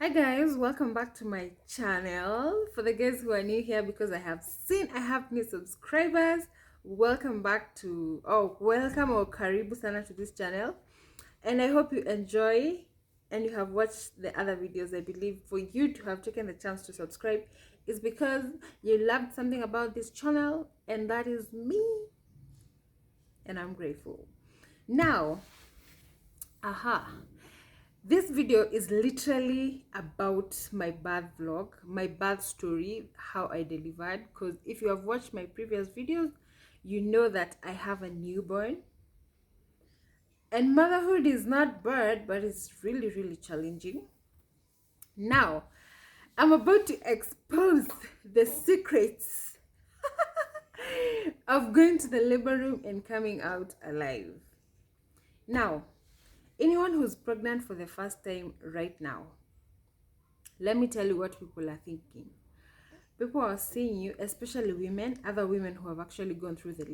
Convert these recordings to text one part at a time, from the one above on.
Hi guys, welcome back to my channel. For the guys who are new here, because I have seen I have new subscribers, welcome back to welcome or karibu sana to this channel, and I hope you enjoy and you have watched the other videos. I believe for you to have taken the chance to subscribe is because you loved something about this channel, and that is me, and I'm grateful. Now, aha, this video is literally about my birth vlog, my birth story, how I delivered. Because if you have watched my previous videos, you know that I have a newborn. And motherhood is not bad, but it's really, really challenging. Now, I'm about to expose the secrets of going to the labor room and coming out alive. Now, anyone who's pregnant for the first time right now, let me tell you what people are thinking. People are seeing you, especially women, other women who have actually gone through the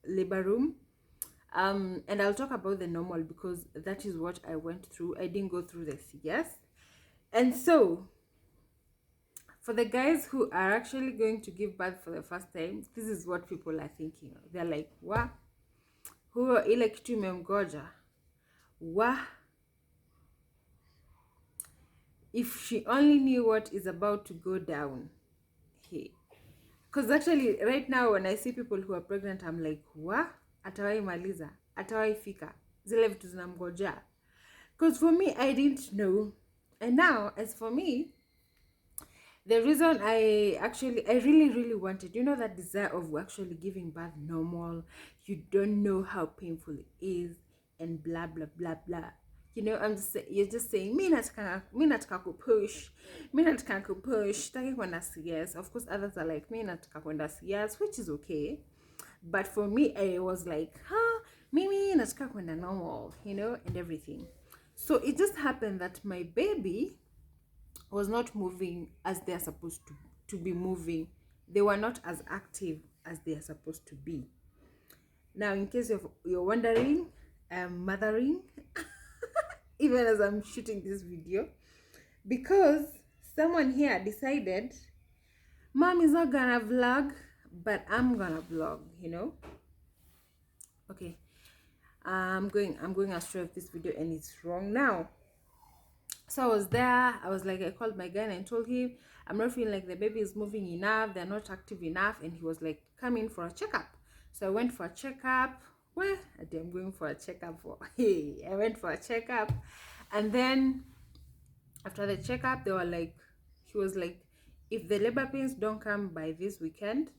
labor room. And I'll talk about the normal because that is what I went through. I didn't go through the CS. And so, for the guys who are actually going to give birth for the first time, this is what people are thinking. They're like, "Wa, huyo ile kitu imemgoja. Wa, if she only knew what is about to go down." Hey. Because actually, right now, when I see people who are pregnant, I'm like, wa? Atawai maliza? Atawai fika? Zile vitu zinamgoja. Because for me, I didn't know. And now, as for me, the reason I really, really wanted, that desire of actually giving birth normal, you don't know how painful it is, and blah, blah, blah, blah. You're just saying, me nataka kupush, taki kwenda CS. Of course, others are like, me nataka kwenda CS, which is okay. But for me, I was like, mimi nataka kwenda normal, and everything. So it just happened that my baby was not moving as they are supposed to be moving. They were not as active as they are supposed to be. Now, in case you're wondering, I'm mothering, even as I'm shooting this video, because someone here decided, Mom is not gonna vlog, but I'm gonna vlog. Okay, I'm going astray of this video, and it's wrong now. So I was there. I called my guy and I told him, I'm not feeling like the baby is moving enough. They're not active enough. And he was like, come in for a checkup. So I went for a checkup. Well, I'm going for a checkup for, hey, I went for a checkup. And then after the checkup, he was like, if the labor pains don't come by this weekend,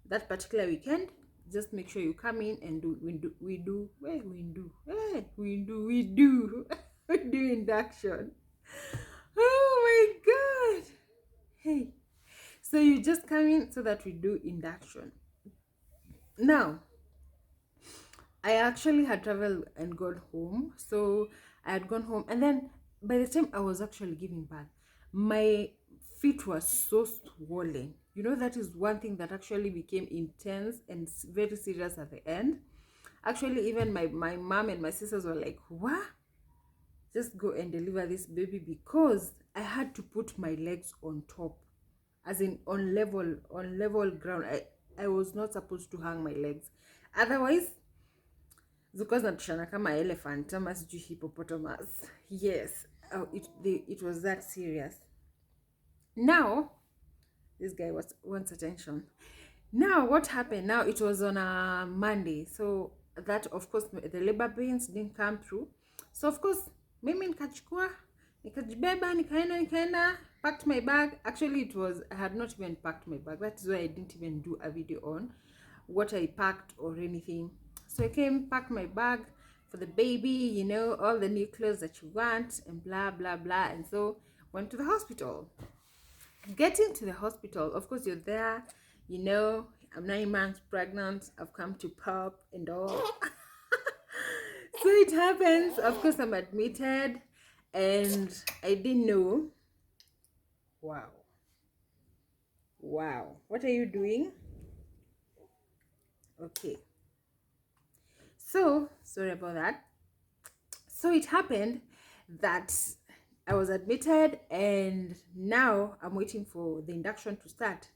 that particular weekend, just make sure you come in and we do induction. Oh my god. Hey. So you just come in so that we do induction. Now, I actually had traveled and gone home. So I had gone home, and then by the time I was actually giving birth, my feet were so swollen. That is one thing that actually became intense and very serious at the end. Actually, even my mom and my sisters were like, what? Just go and deliver this baby, because I had to put my legs on top, as in on level ground. I was not supposed to hang my legs, otherwise zilikuwa zinatoshana kama elephant ama sijui hippopotamus. Yes, it was that serious. Now this guy wants attention. Now what happened? Now it was on a Monday, so that of course the labor pains didn't come through. So of course mimi nikajibeba nikaenda, packed my bag. Actually I had not even packed my bag. That is why I didn't even do a video on what I packed or anything. So I came, packed my bag for the baby, all the new clothes that you want and blah blah blah. And so went to the hospital. Getting to the hospital, of course you're there, I'm 9 months pregnant, I've come to pop and all. So it happens, of course I'm admitted, and I didn't know. Wow, what are you doing? Okay, so sorry about that. So it happened that I was admitted, and now I'm waiting for the induction to start.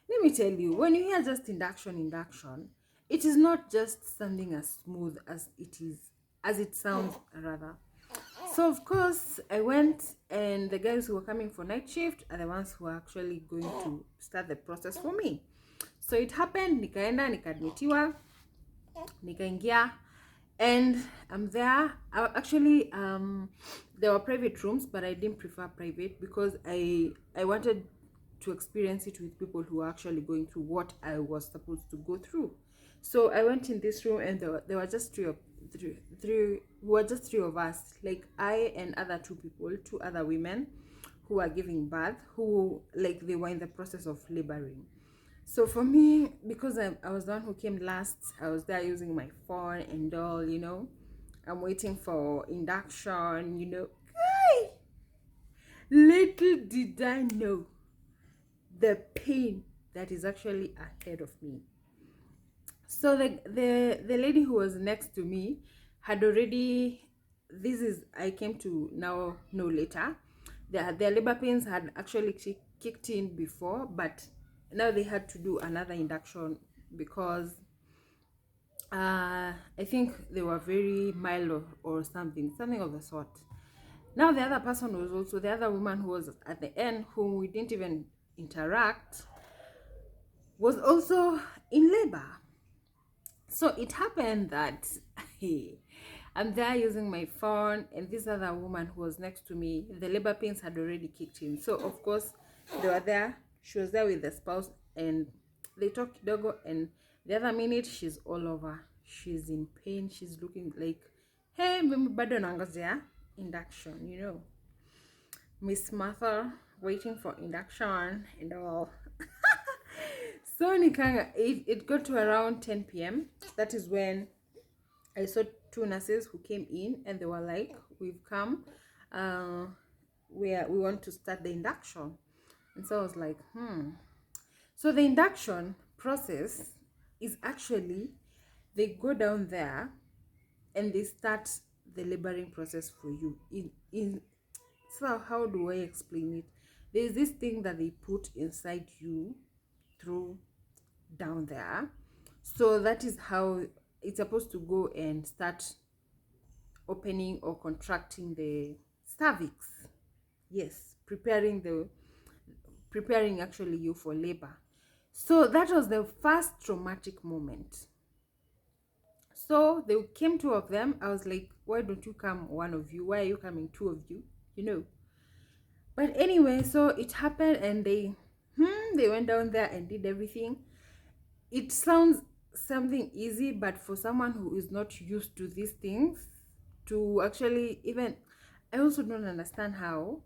Let me tell you, when you hear just induction, it is not just sounding as smooth as it sounds rather. So of course I went, and the guys who were coming for night shift are the ones who are actually going to start the process for me. So it happened, nikaenda, nikaadmitiwa, nikaingia, and I'm there. Actually, there were private rooms, but I didn't prefer private because I wanted to experience it with people who are actually going through what I was supposed to go through. So I went in this room, and there were just three of us, like I and other two other women who were giving birth, who like they were in the process of laboring. So for me, because I was the one who came last, I was there using my phone and all, I'm waiting for induction, Hey! Little did I know the pain that is actually ahead of me. So the lady who was next to me had already, I came to now know later, their labor pains had actually kicked in before, but now they had to do another induction because I think they were very mild, or something of the sort. Now the other person was also, the other woman who was at the end, whom we didn't even interact, was also in labor. So it happened that I'm there using my phone, and this other woman who was next to me, the labor pains had already kicked in. So of course they were there. She was there with the spouse, and they talked kidogo, and the other minute she's all over. She's in pain. She's looking like, hey, mimi bado nangojea induction, Miss Martha waiting for induction and all. So it got to around 10 p.m. That is when I saw two nurses who came in, and they were like, we've come, we want to start the induction. And so I was like, So the induction process is actually, they go down there and they start the laboring process for you. So how do I explain it? There's this thing that they put inside you through down there. So that is how it's supposed to go and start opening or contracting the cervix. Yes, preparing actually you for labor. So that was the first traumatic moment. So they came, two of them. I was like, why don't you come, one of you? Why are you coming, two of you? But anyway, so it happened, and they went down there and did everything. It sounds something easy, but for someone who is not used to these things, to actually even, I also don't understand how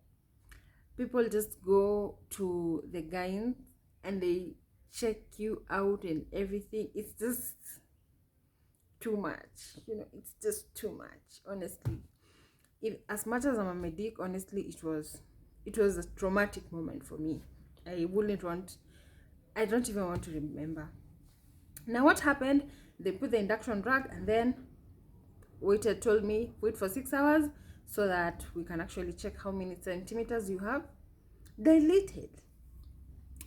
people just go to the gyne and they check you out and everything. It's just too much, it's just too much, honestly. As much as I'm a medic, honestly, it was a traumatic moment for me. I don't even want to remember. Now what happened, they put the induction drug, and then told me wait for 6 hours so that we can actually check how many centimeters you have dilated.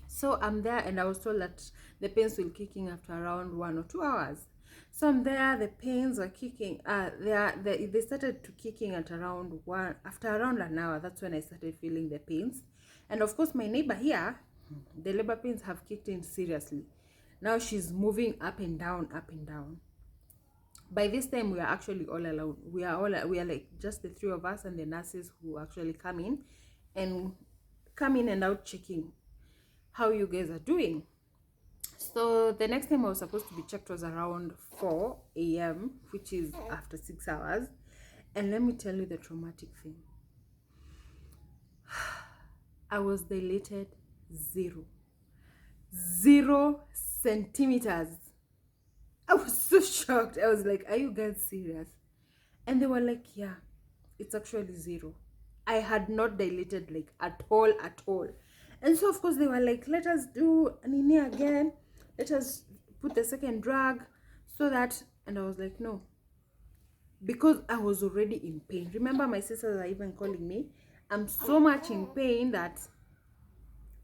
So I'm there, and I was told that the pains will kick in after around 1 or 2 hours. So I'm there, the pains are kicking. They started to kicking at around after around an hour. That's when I started feeling the pains. And of course, my neighbor here, the labor pains have kicked in seriously. Now she's moving up and down, up and down. By this time, we are actually all alone. We are like just the three of us and the nurses who actually come in and out checking how you guys are doing. So the next time I was supposed to be checked was around 4 a.m., which is after 6 hours. And let me tell you the traumatic thing. I was dilated 0 centimeters. I was so shocked. I was like, are you guys serious? And they were like, yeah, it's actually 0. I had not dilated like at all. And so of course they were like, let us do Nini again. Let us put the second drug so that, and I was like, no. Because I was already in pain. Remember, my sisters are even calling me. I'm so much in pain that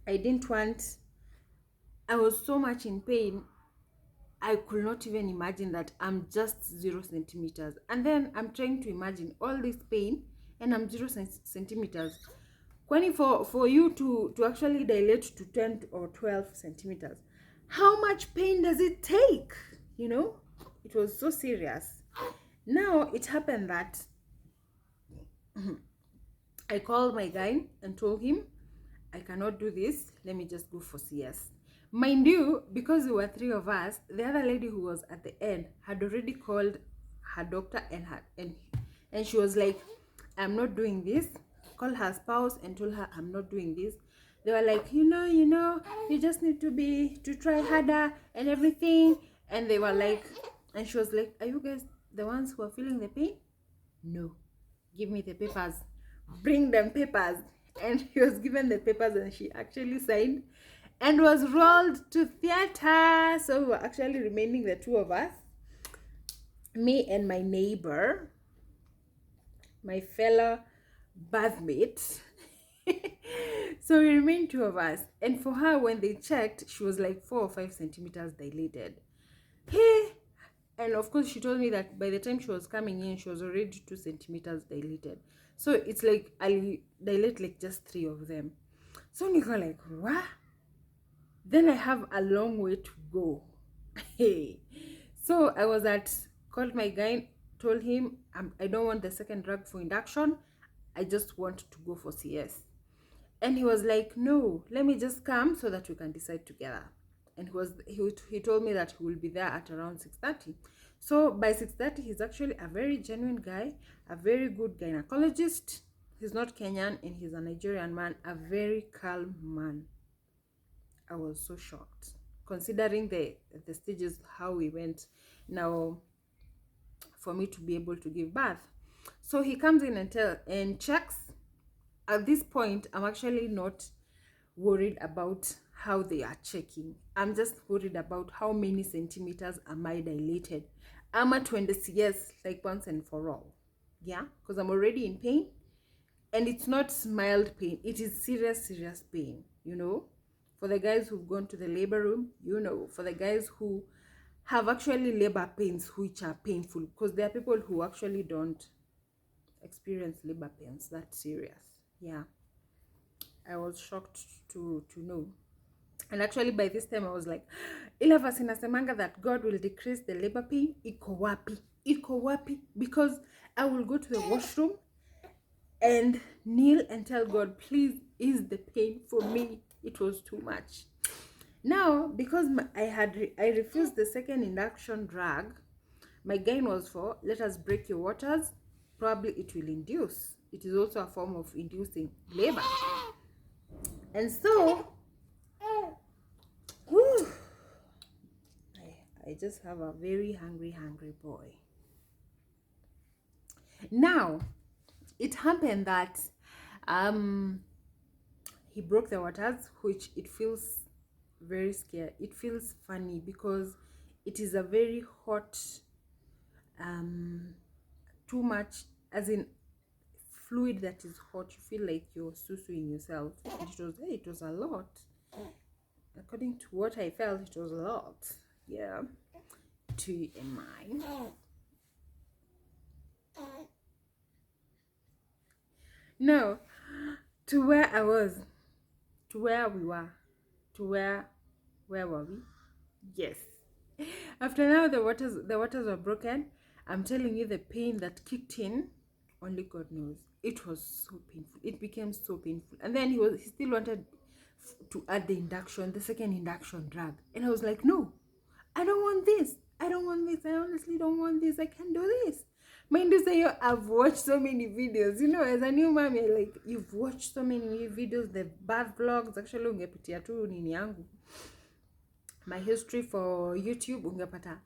I didn't want, I was so much in pain, I could not even imagine that I'm just 0 centimeters. And then I'm trying to imagine all this pain and I'm 0 centimeters. Kwani for you to actually dilate to 10 or 12 centimeters, how much pain does it take? You know, it was so serious. Now it happened that I called my guy and told him, I cannot do this. Let me just go for CS. Mind you, because there were 3 of us, the other lady who was at the end had already called her doctor and she was like, I'm not doing this. Called her spouse and told her, I'm not doing this. They were like, you just need to try harder and everything. And they were like, and she was like, are you guys the ones who are feeling the pain? No. Give me the papers. Bring them papers. And he was given the papers and she actually signed and was rolled to theater. So we were actually remaining the 2 of us, me and my neighbor, my fellow bathmate. So we remained 2 of us. And for her, when they checked, she was like 4 or 5 centimeters dilated. Hey, and of course she told me that by the time she was coming in, she was already 2 centimeters dilated. So it's like I dilate like just 3 of them. So Nico like, what? Then I have a long way to go. Hey. So I was called my guy, told him I don't want the second drug for induction. I just want to go for CS. And he was like, no, let me just come so that we can decide together. And he told me that he will be there at around 6:30. So by 6:30, he's actually a very genuine guy, a very good gynecologist. He's not Kenyan and he's a Nigerian man, a very calm man. I was so shocked, considering the stages, how we went now for me to be able to give birth. So he comes in and checks. At this point, I'm actually not worried about how they are checking. I'm just worried about how many centimeters am I dilated. I'm at 20 CS, like once and for all. Yeah, because I'm already in pain. And it's not mild pain. It is serious pain, For the guys who've gone to the labor room, For the guys who have actually labor pains, which are painful. Because there are people who actually don't experience labor pains that serious. Yeah. I was shocked to know. And actually by this time I was like, ila verse inasemanga that God will decrease the labor pain. Iko wapi? Because I will go to the washroom and kneel and tell God, please ease the pain for me. It was too much. Now, because I refused the second induction drug, my gain was for, let us break your waters. Probably it will induce. It is also a form of inducing labor. And so, whew, I just have a very hungry boy. Now, it happened that he broke the waters, which it feels very scary. It feels funny because it is a very hot, too much, as in fluid that is hot. You feel like you're susuing yourself. It was a lot. According to what I felt, it was a lot. Yeah. TMI. No, to where I was, to where we were, to where were we? Yes. After now the waters were broken. I'm telling you, the pain that kicked in, only God knows. It was so painful. It became so painful. And then he still wanted to add the second induction drug. And I was like, no, I don't want this. I honestly don't want this. I can't do this. Mind you, say I've watched so many videos. As a new mommy, like, you've watched so many videos, the birth vlogs. Actually, ungepitia tu nini yangu, my history for YouTube, ungepata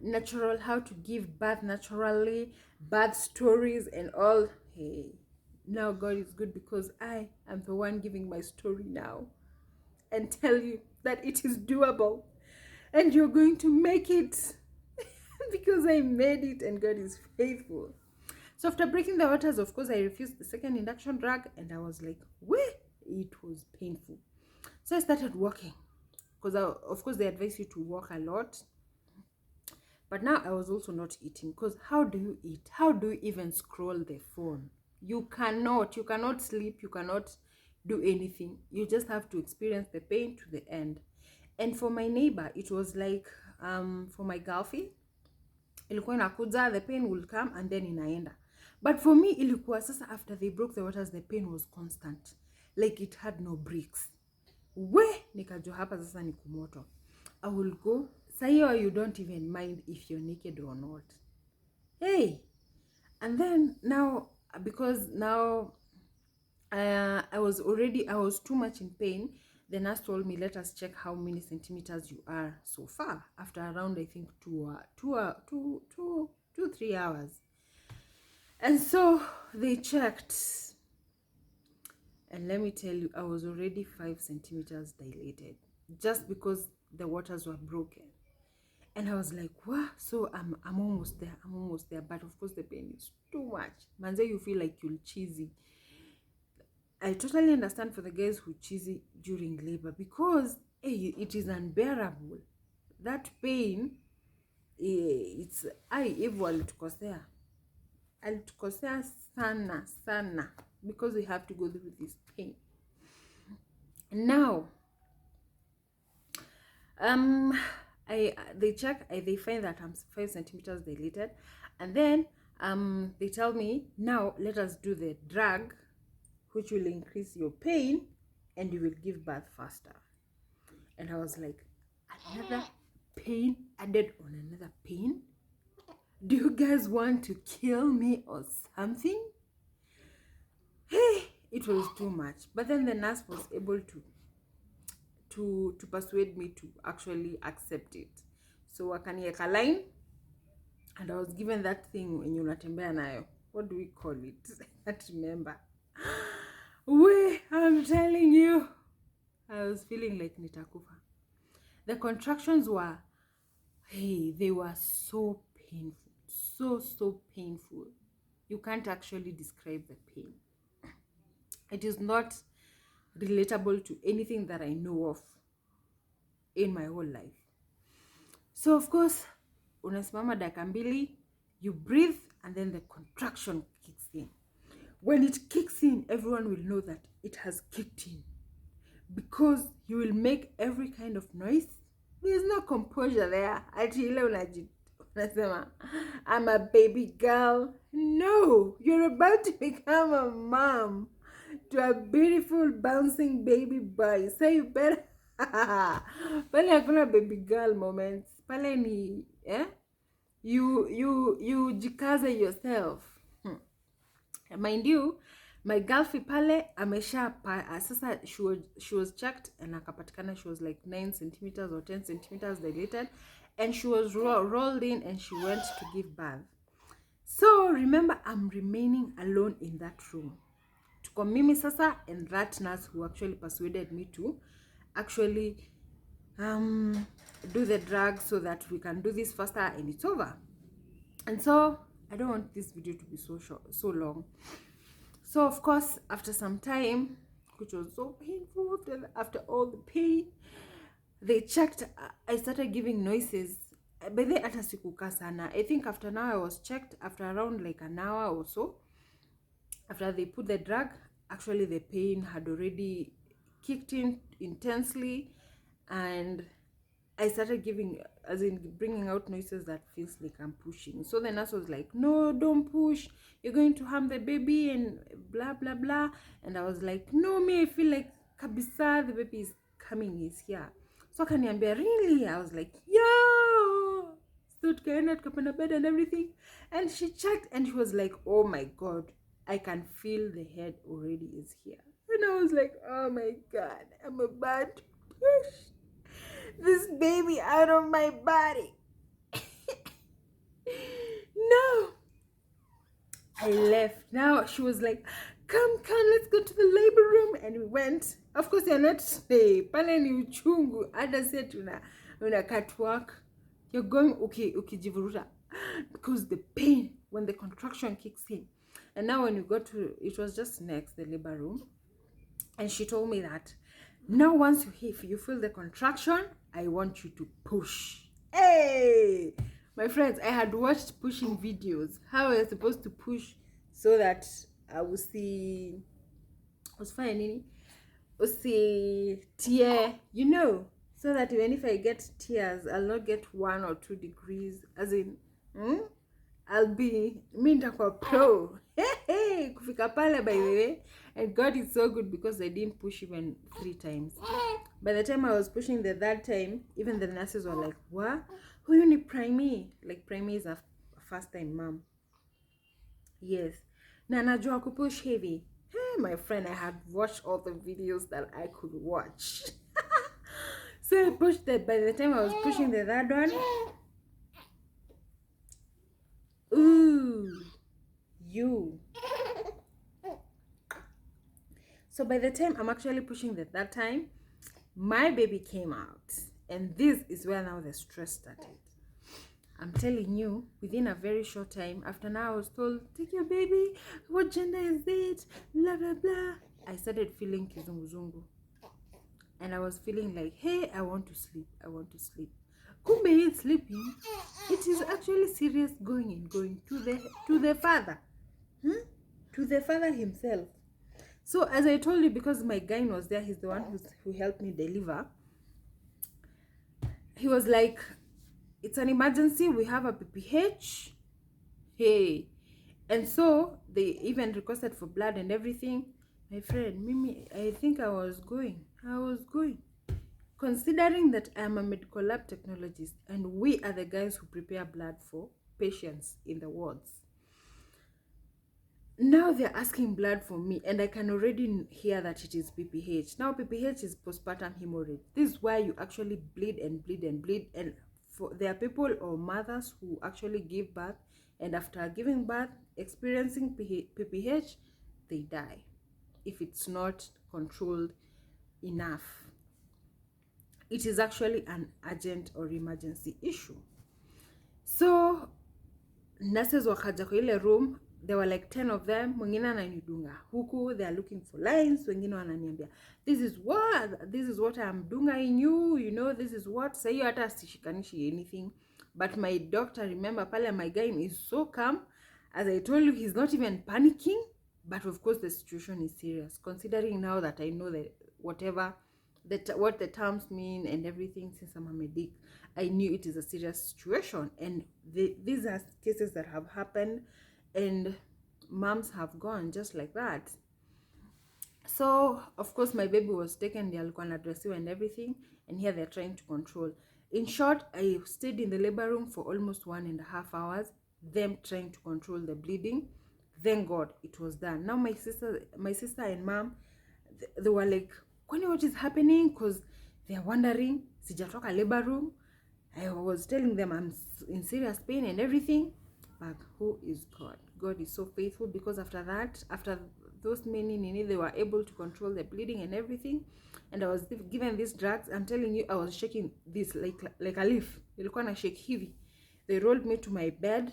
natural, how to give birth naturally, birth stories and all. Hey, now God is good because I am the one giving my story now and tell you that it is doable and you're going to make it because I made it and God is faithful. So after breaking the waters, of course, I refused the second induction drug, and I was like, wait, it was painful. So I started walking, because of course they advise you to walk a lot. But now I was also not eating, because how do you eat? How do you even scroll the phone? You cannot sleep, you cannot do anything. You just have to experience the pain to the end. And for my neighbor, it was like, for my girlfriend, ilikuwa inakuja, the pain will come and then inaenda. But for me, ilikuwa sasa, after they broke the waters, the pain was constant, like it had no breaks. We nikajua hapa sasa ni kumoto. I will go. Sayo, you don't even mind if you're naked or not. Hey. And then now, because now I was too much in pain. The nurse told me, let us check how many centimeters you are so far. After around, I think 3 hours. And so they checked. And let me tell you, I was already 5 centimeters dilated, just because the waters were broken. And I was like, what? So I'm almost there. But of course, the pain is too much. Manze, you feel like you'll cheesy. I totally understand for the guys who cheesy during labor, because it is unbearable. That pain, it's hivyo alitukosea sana, because we have to go through this pain. Now, they check, they find that I'm 5 centimeters dilated, and then they tell me, now let us do the drug, which will increase your pain and you will give birth faster. And I was like, another pain added on another pain? Do you guys want to kill me or something? Hey, it was too much. But then the nurse was able to persuade me to actually accept it. So wakanieka line, and I was given that thing when you unatembea nayo. What do we call it? I can't remember. I'm telling you, I was feeling like nitakufa. The contractions were, they were so painful. So painful. You can't actually describe the pain. It is not relatable to anything that I know of in my whole life. So of course, unasimama dakika mbili, you breathe, and then the contraction kicks in. When it kicks in, everyone will know that it has kicked in, because you will make every kind of noise. There's no composure there. Unasema, I'm a baby girl. No, you're about to become a mom to a beautiful bouncing baby boy. So you better pale hakuna baby girl moments. Pale ni you jikaze yourself. Mind you, my girlfriend pale amesha sasa she was checked and akapatikana she was like 9 centimeters or 10 centimeters dilated, and she was rolled in and she went to give birth. So remember, I'm remaining alone in that room. Tuko mimi sasa and that nurse who actually persuaded me to actually do the drug so that we can do this faster and it's over. And so I don't want this video to be so short, so long. So of course, after some time, which was so painful, after all the pain, they checked. I started giving noises. But they hata sikukaa sana. I think after now I was checked after around like an hour or so. After they put the drug, actually the pain had already kicked in intensely, and I started giving, as in bringing out noises that feels like I'm pushing. So the nurse was like, no, don't push. You're going to harm the baby and blah, blah, blah. And I was like, no, me, I feel like kabisa, the baby is coming, he's here. So kaniambia, really? I was like, yeah. So tukaenda tukapanda bed and everything. And she checked and she was like, oh my God, I can feel the head already is here. And I was like, oh my God, I'm about to push this baby out of my body. No. I left. Now she was like, come, let's go to the labor room. And we went. Of course, you're not pale ni uchungu. Ada said una cut work. You're going, okay, jivuruta. Because the pain when the contraction kicks in. And now when you go to, it was just next the labor room, and she told me that now once you feel the contraction, I want you to push. Hey, my friends, I had watched pushing videos, how I was supposed to push so that I will see, was fine, see tear, so that even if I get tears, I'll not get 1 or 2 degrees, as in, I'll be nitakuwa pro. Hey, kufika pale, by the way. And God is so good because I didn't push even 3 times. By the time I was pushing the 3rd time, even the nurses were like, what? Who you need primary? Like, primary is a first time mom. Yes. Na najua kupush heavy. Hey, my friend, I had watched all the videos that I could watch. So I pushed that. By the time I was pushing the 3rd one, ooh, you. So by the time I'm actually pushing the 3rd time, my baby came out. And this is where now the stress started. I'm telling you, within a very short time, after now I was told, take your baby, what gender is it, blah, blah, blah. I started feeling kizunguzungu. And I was feeling like, hey, I want to sleep. Kumbe is sleeping. It is actually serious going to the father. To the father himself. So as I told you, because my gyne was there, he's the one who helped me deliver. He was like, it's an emergency, we have a PPH. Hey. And so they even requested for blood and everything. My friend, Mimi, I think I was going. Considering that I am a medical lab technologist and we are the guys who prepare blood for patients in the wards. Now they're asking blood from me, and I can already hear that it is PPH. Now PPH is postpartum hemorrhage. This is where you actually bleed, and there are people or mothers who actually give birth, and after giving birth, experiencing PPH, they die if it's not controlled enough. It is actually an urgent or emergency issue. So nurses wakaja kwa ile room. There were like 10 of them. Mwingine ananidunga huku, they are looking for lines. Wengine wananiambia, this is what I'm dunga in you, this is what. Sa hiyo hata sishikanishi anything. But my doctor, remember pale, my guy is so calm. As I told you, he's not even panicking. But of course the situation is serious. Considering now that I know that what the terms mean and everything, since I'm a medic, I knew it is a serious situation. And these are cases that have happened. And moms have gone just like that. So of course my baby was taken, they alikuwa na dress and everything, and here they're trying to control. In short, I stayed in the labor room for almost 1.5 hours, them trying to control the bleeding. Thank God it was done. Now my sister and mom, they were like, what is happening? Because they're wondering, sijatoka labor room. I was telling them I'm in serious pain and everything. But who is God? God is so faithful, because after those many, they were able to control the bleeding and everything. And I was given these drugs. I'm telling you, I was shaking this like a leaf. Ilikuwa na shake hivi. They rolled me to my bed.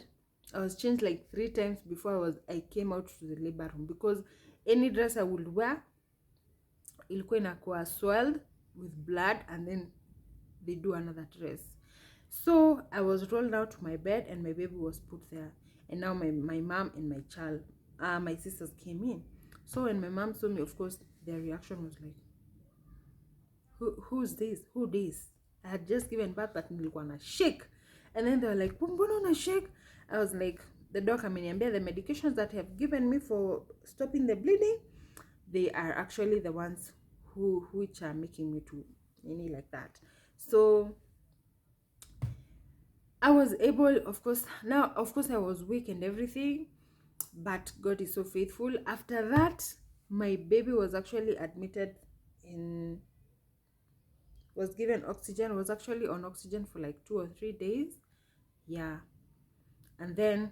I was changed like 3 times before I came out to the labor room, because any dress I would wear, ilikuwa inakuwa swelled with blood, and then they do another dress. So I was rolled out to my bed, and my baby was put there. And now my mom and my sisters came in. So when my mom saw me, of course, their reaction was like, who's this? Who this? I had just given birth, but nilikuwa na shake. And then they were like, mbona una shake? I was like, the doc ameniambia the medications that have given me for stopping the bleeding, they are actually the ones which are making me to like that. So I was able, of course, I was weak and everything, but God is so faithful. After that, my baby was actually admitted was given oxygen, was actually on oxygen for like 2 or 3 days. Yeah. And then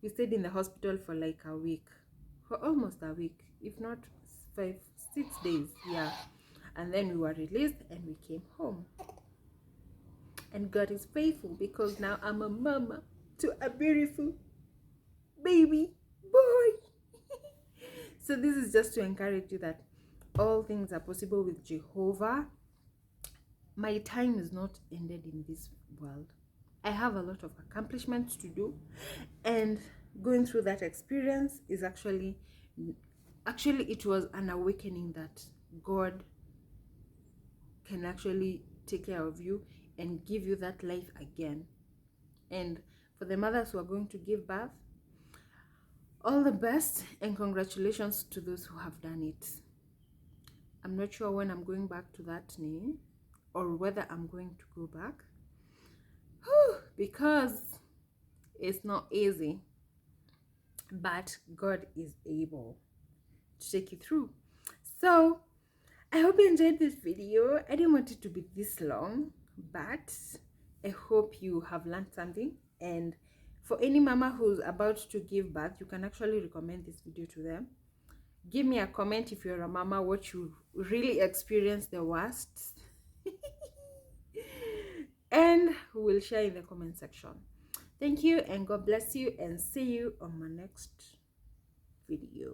we stayed in the hospital for like a week, for almost a week, if not 5-6 days. Yeah. And then we were released and we came home. And God is faithful, because now I'm a mama to a beautiful baby boy. So this is just to encourage you that all things are possible with Jehovah. My time is not ended in this world. I have a lot of accomplishments to do, and going through that experience is actually it was an awakening that God can actually take care of you and give you that life again. And for the mothers who are going to give birth, all the best and congratulations to those who have done it. I'm not sure when I'm going back to that name or whether I'm going to go back. Because it's not easy, but God is able to take you through. So I hope you enjoyed this video. I didn't want it to be this long, but I hope you have learned something. And for any mama who's about to give birth, you can actually recommend this video to them. Give me a comment if you're a mama, what you really experienced the worst. And we'll share in the comment section. Thank you, and God bless you, and see you on my next video.